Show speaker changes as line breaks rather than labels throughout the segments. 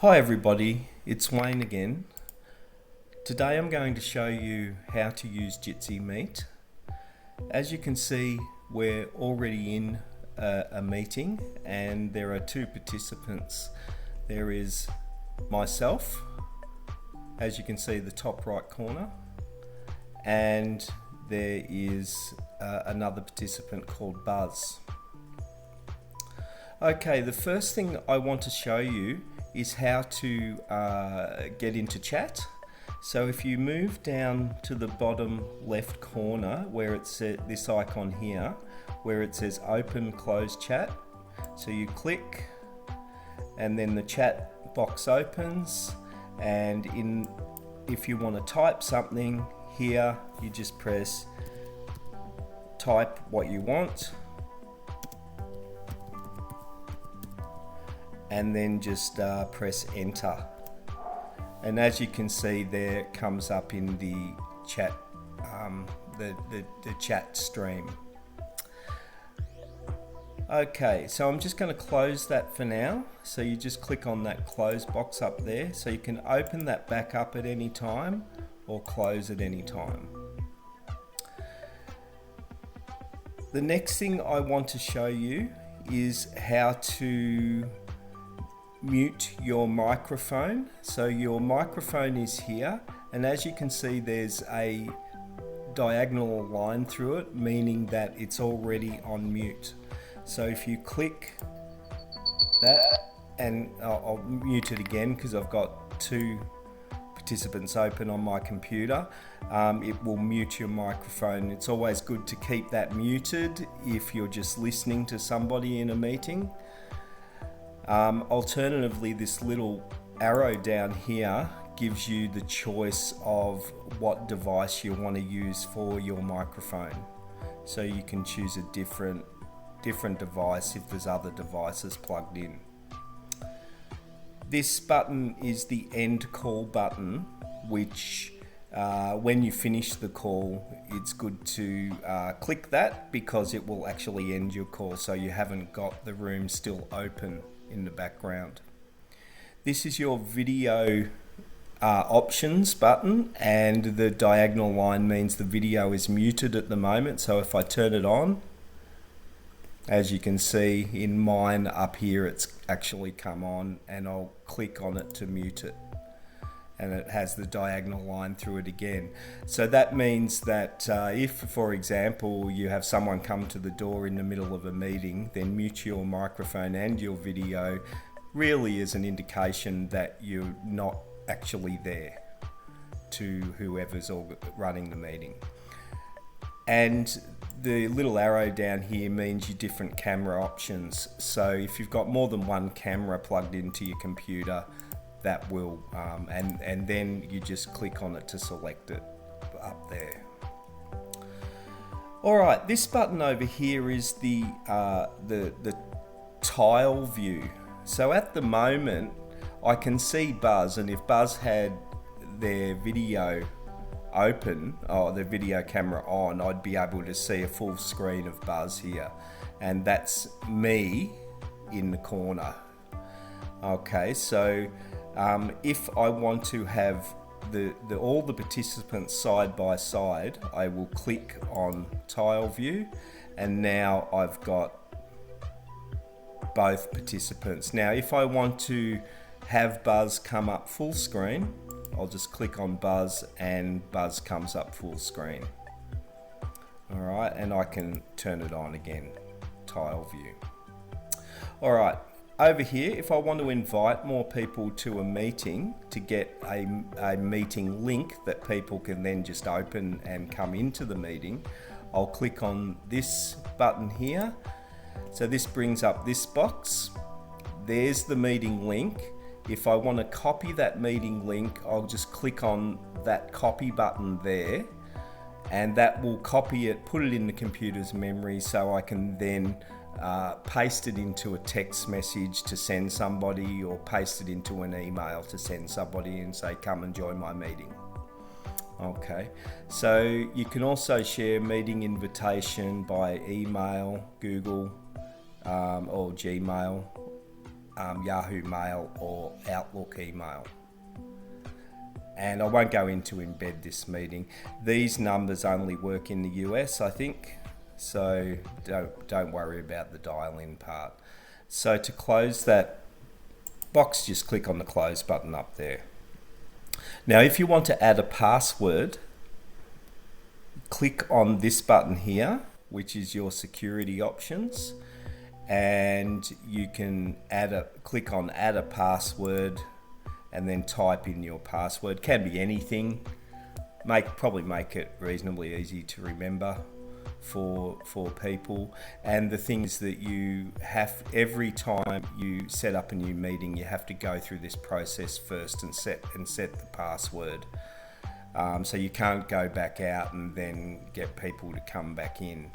Hi everybody, it's Wayne again. Today I'm going to show you how to use Jitsi Meet. As you can see, we're already in a meeting and there are two participants. There is myself, as you can see the top right corner, and there is another participant called Buzz. Okay, the first thing I want to show you is how to get into chat. So if you move down to the bottom left corner where it's this icon here, where it says open close chat, so you click and then the chat box opens, and if you want to type something here, you just press type what you want and then just press enter, and as you can see there it comes up in the chat the chat stream. Okay, so I'm just going to close that for now, so you just click on that close box up there, so you can open that back up at any time or close at any time. The next thing I want to show you is how to mute your microphone. So your microphone is here, and as you can see there's a diagonal line through it, meaning that it's already on mute. So if you click that, and I'll mute it again because I've got two participants open on my computer, it will mute your microphone. It's always good to keep that muted if you're just listening to somebody in a meeting. Alternatively, this little arrow down here gives you the choice of what device you want to use for your microphone. So you can choose a different device if there's other devices plugged in. This button is the end call button, which when you finish the call, it's good to click that because it will actually end your call, so you haven't got the room still open in the background. This is your video options button, and the diagonal line means the video is muted at the moment. So if I turn it on, as you can see in mine up here, it's actually come on, and I'll click on it to mute it, and it has the diagonal line through it again. So that means that if, for example, you have someone come to the door in the middle of a meeting, then mute your microphone and your video really is an indication that you're not actually there to whoever's running the meeting. And the little arrow down here means your different camera options. So if you've got more than one camera plugged into your computer, that will and then you just click on it to select it up there. Alright, this button over here is the tile view. So at the moment I can see Buzz, and if Buzz had their video open or the video camera on, I'd be able to see a full screen of Buzz here, and that's me in the corner. Okay, so if I want to have all the participants side by side, I will click on tile view, and now I've got both participants. Now if I want to have Buzz come up full screen, I'll just click on Buzz and Buzz comes up full screen. Alright, and I can turn it on again, tile view. Alright, over here, if I want to invite more people to a meeting to get a meeting link that people can then just open and come into the meeting, I'll click on this button here. So this brings up this box. There's the meeting link. If I want to copy that meeting link, I'll just click on that copy button there, and that will copy it, put it in the computer's memory, so I can then paste it into a text message to send somebody, or paste it into an email to send somebody and say, come and join my meeting. Okay, so you can also share meeting invitation by email, Google, or Gmail, Yahoo Mail or Outlook email. And I won't go into embed this meeting. These numbers only work in the US, I think. So don't worry about the dial-in part. So to close that box, just click on the close button up there. Now, if you want to add a password, click on this button here, which is your security options, and you can click on add a password and then type in your password. Can be anything. Probably make it reasonably easy to remember for people. And the things that you have, every time you set up a new meeting, you have to go through this process first and set the password. So you can't go back out and then get people to come back in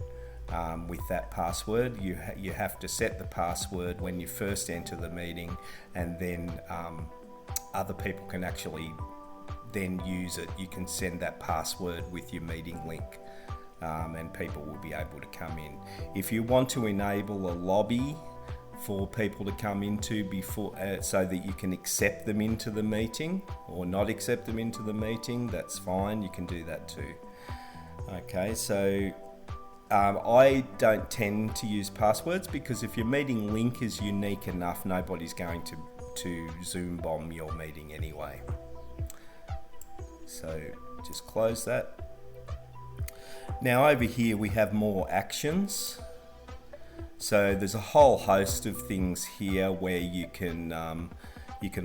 with that password. You have to set the password when you first enter the meeting, and then other people can actually then use it. You can send that password with your meeting link, and people will be able to come in. If you want to enable a lobby for people to come into before, so that you can accept them into the meeting or not accept them into the meeting, that's fine. You can do that too. Okay, so I don't tend to use passwords, because if your meeting link is unique enough, nobody's going to Zoom bomb your meeting anyway. So just close that. Now over here we have more actions. So there's a whole host of things here where you can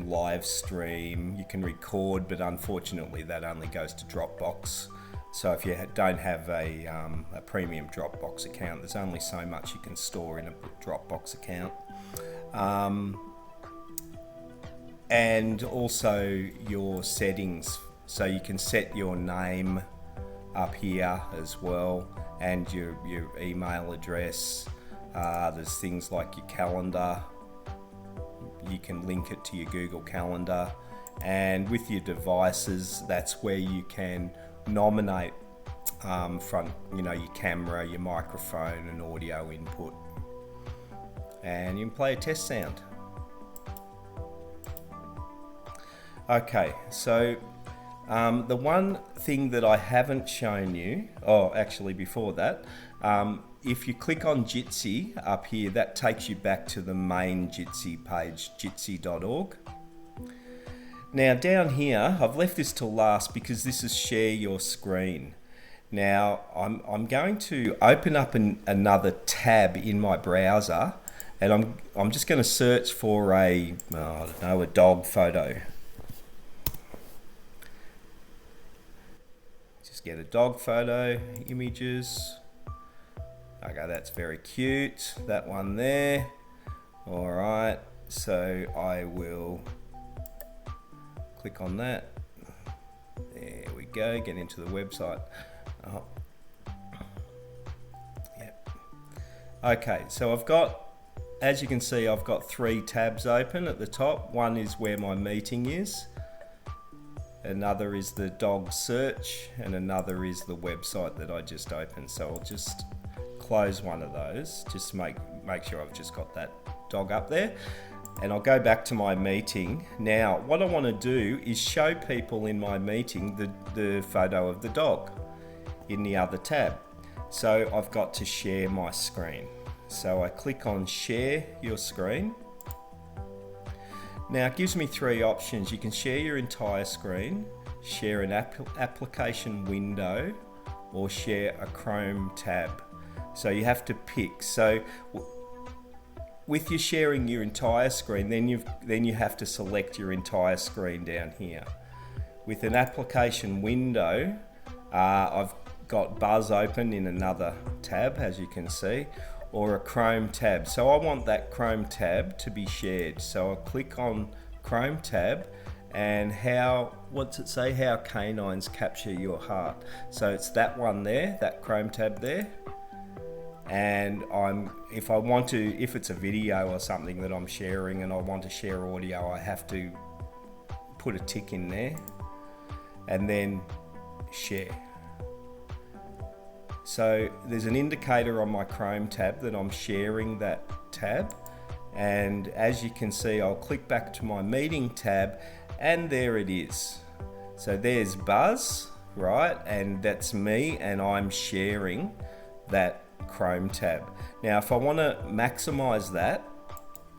live stream, you can record, but unfortunately that only goes to Dropbox. So if you don't have a premium Dropbox account, there's only so much you can store in a Dropbox account. And also your settings. So you can set your name up here as well, and your email address. There's things like your calendar. You can link it to your Google Calendar. And with your devices, that's where you can nominate your camera, your microphone and audio input. And you can play a test sound. Okay, so the one thing that I haven't shown you, actually before that, if you click on Jitsi up here, that takes you back to the main Jitsi page, jitsi.org. Now down here, I've left this till last because this is share your screen. Now I'm going to open up another tab in my browser, and I'm just going to search for a dog photo. Just get a dog photo, images. Okay, that's very cute. That one there. All right, so I will click on that. There we go, get into the website. Yep. Okay, so as you can see, I've got 3 tabs open at the top. One is where my meeting is. Another is the dog search, and another is the website that I just opened. So I'll just close one of those, just make sure I've just got that dog up there. And I'll go back to my meeting. Now, what I want to do is show people in my meeting the photo of the dog in the other tab. So I've got to share my screen. So I click on share your screen. Now it gives me 3 options. You can share your entire screen, share an application window, or share a Chrome tab. So you have to pick. So with you sharing your entire screen, then you have to select your entire screen down here. With an application window, I've got Buzz open in another tab, as you can see, or a Chrome tab. So I want that Chrome tab to be shared. So I'll click on Chrome tab, and what's it say? How canines capture your heart. So it's that one there, that Chrome tab there. And if it's a video or something that I'm sharing and I want to share audio, I have to put a tick in there and then share. So there's an indicator on my Chrome tab that I'm sharing that tab, And as you can see, I'll click back to my meeting tab, and there it is. So there's Buzz, right? And that's me, and I'm sharing that Chrome tab. Now, if I want to maximize that,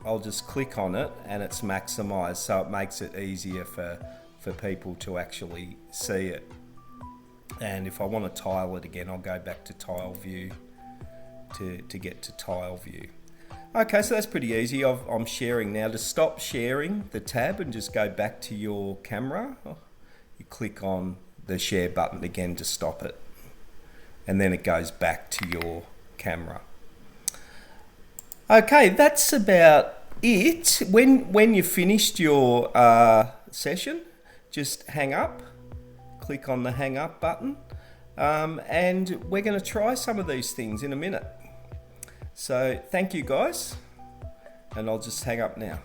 I'll just click on it and it's maximized, so it makes it easier for people to actually see it. And if I want to tile it again, I'll go back to tile view to get to tile view. Okay, so that's pretty easy. I'm sharing now. To stop sharing the tab and just go back to your camera, you click on the share button again to stop it. And then it goes back to your camera. Okay, that's about it. When you've finished your session, just hang up, click on the hang up button, and we're going to try some of these things in a minute. So thank you guys, and I'll just hang up now.